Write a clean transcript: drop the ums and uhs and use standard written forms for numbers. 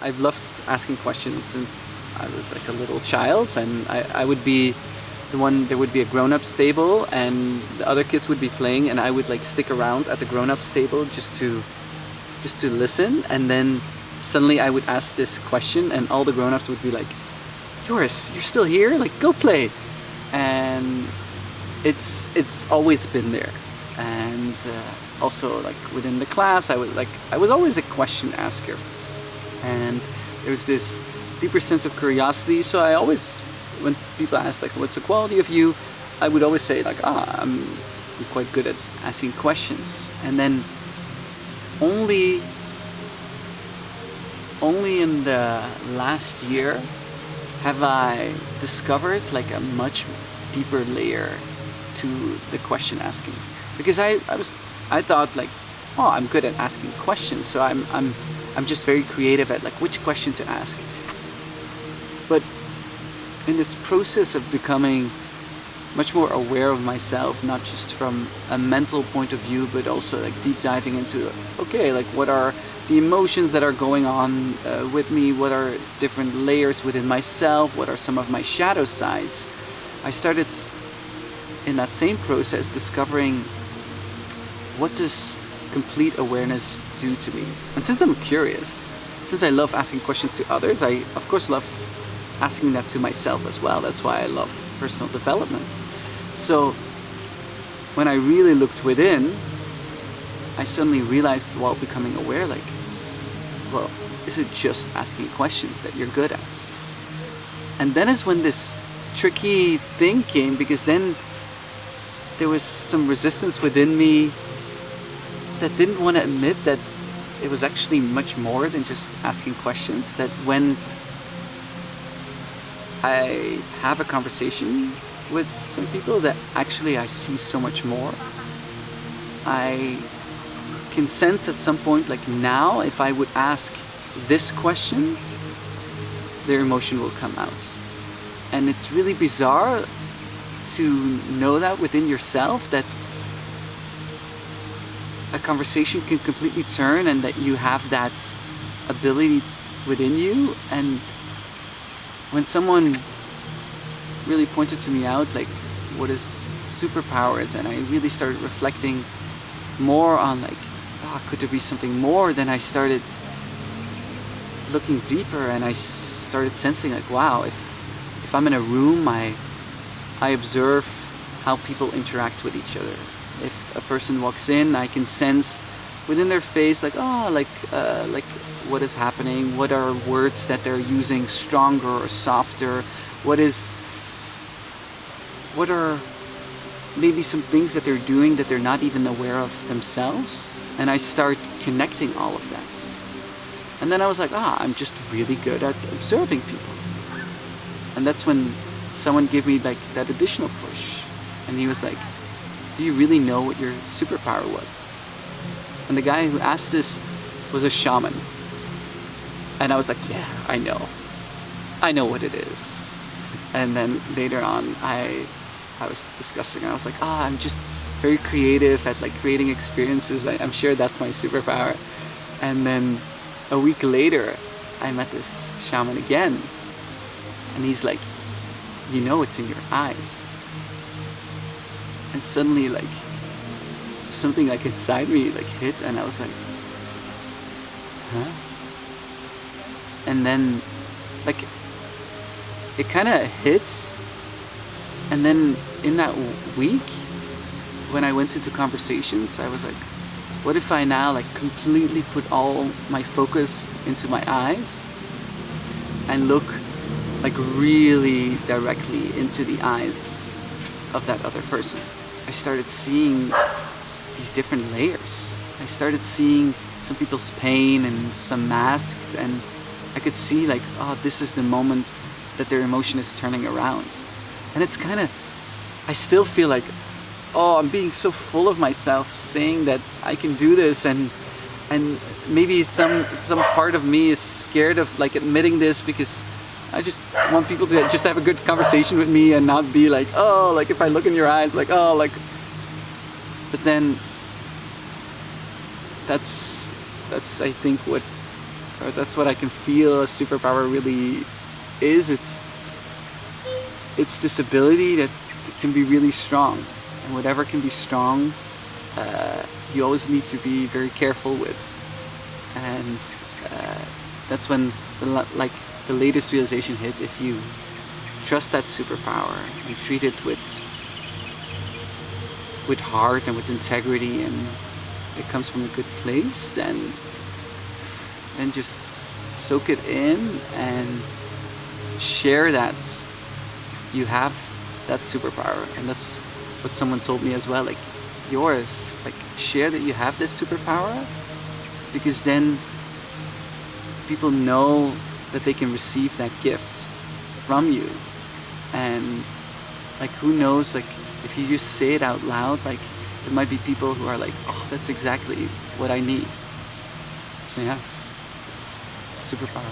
I've loved asking questions since I was like a little child, and I would be the one. There would be a grown-ups table, and the other kids would be playing, and I would like stick around at the grown-ups table just to listen, and then suddenly I would ask this question, and all the grown-ups would be like, "Joris, you're still here? Like, go play!" And it's always been there. And also like within the class, I was always a question asker, and there was this deeper sense of curiosity. So I always, when people ask like, "What's the quality of you?" I would always say like, I'm quite good at asking questions. And then only in the last year have I discovered like a much deeper layer to the question asking, because I thought like, oh, I'm good at asking questions, so I'm just very creative at like which question to ask. But in this process of becoming much more aware of myself, not just from a mental point of view, but also like deep diving into, okay, like what are the emotions that are going on with me, what are different layers within myself, what are some of my shadow sides. I started in that same process discovering, what does complete awareness do to me? And since I'm curious, since I love asking questions to others, I of course love asking that to myself as well. That's why I love personal development. So when I really looked within, I suddenly realized, while becoming aware, like, well, is it just asking questions that you're good at? And then is when this tricky thing came, because then there was some resistance within me that didn't want to admit that it was actually much more than just asking questions. That when I have a conversation with some people, that actually I see so much more. I can sense at some point, like now, if I would ask this question, their emotion will come out. And it's really bizarre to know that within yourself, that a conversation can completely turn, and that you have that ability within you. And when someone really pointed to me out, like, what is superpowers, and I really started reflecting more on like, could there be something more? Then I started looking deeper, and I started sensing like, wow, if I'm in a room, I observe how people interact with each other. If a person walks in, I can sense within their face like, like what is happening, what are words that they're using, stronger or softer, what are maybe some things that they're doing that they're not even aware of themselves. And I start connecting all of that. And then I was like, I'm just really good at observing people. And that's when someone gave me like that additional push. And he was like, do you really know what your superpower was? And the guy who asked this was a shaman. And I was like, yeah, I know what it is. And then later on, I was discussing, I was like, I'm just very creative at like creating experiences. I'm sure that's my superpower. And then a week later, I met this shaman again. And he's like, it's in your eyes. And suddenly like something like inside me like hit, and I was like, huh? And then like it kind of hits. And then in that week, when I went into conversations, I was like, what if I now like completely put all my focus into my eyes and look like really directly into the eyes of that other person? I started seeing these different layers. I started seeing some people's pain and some masks, and I could see like, this is the moment that their emotion is turning around. And it's kind of, I still feel like, I'm being so full of myself saying that I can do this, and maybe some part of me is scared of like admitting this, because I just want people to just have a good conversation with me and not be like, like if I look in your eyes, like, but then that's I think what or that's what I can feel a superpower really is. It's this ability that can be really strong, and whatever can be strong, you always need to be very careful with. And that's when the latest realization hit. If you trust that superpower and treat it with heart and with integrity, and it comes from a good place, then just soak it in and share that you have that superpower. And that's what someone told me as well, like, Joris, like, share that you have this superpower, because then people know that they can receive that gift from you. And like, who knows, like, if you just say it out loud, like, there might be people who are like, oh, that's exactly what I need. So yeah, superpower.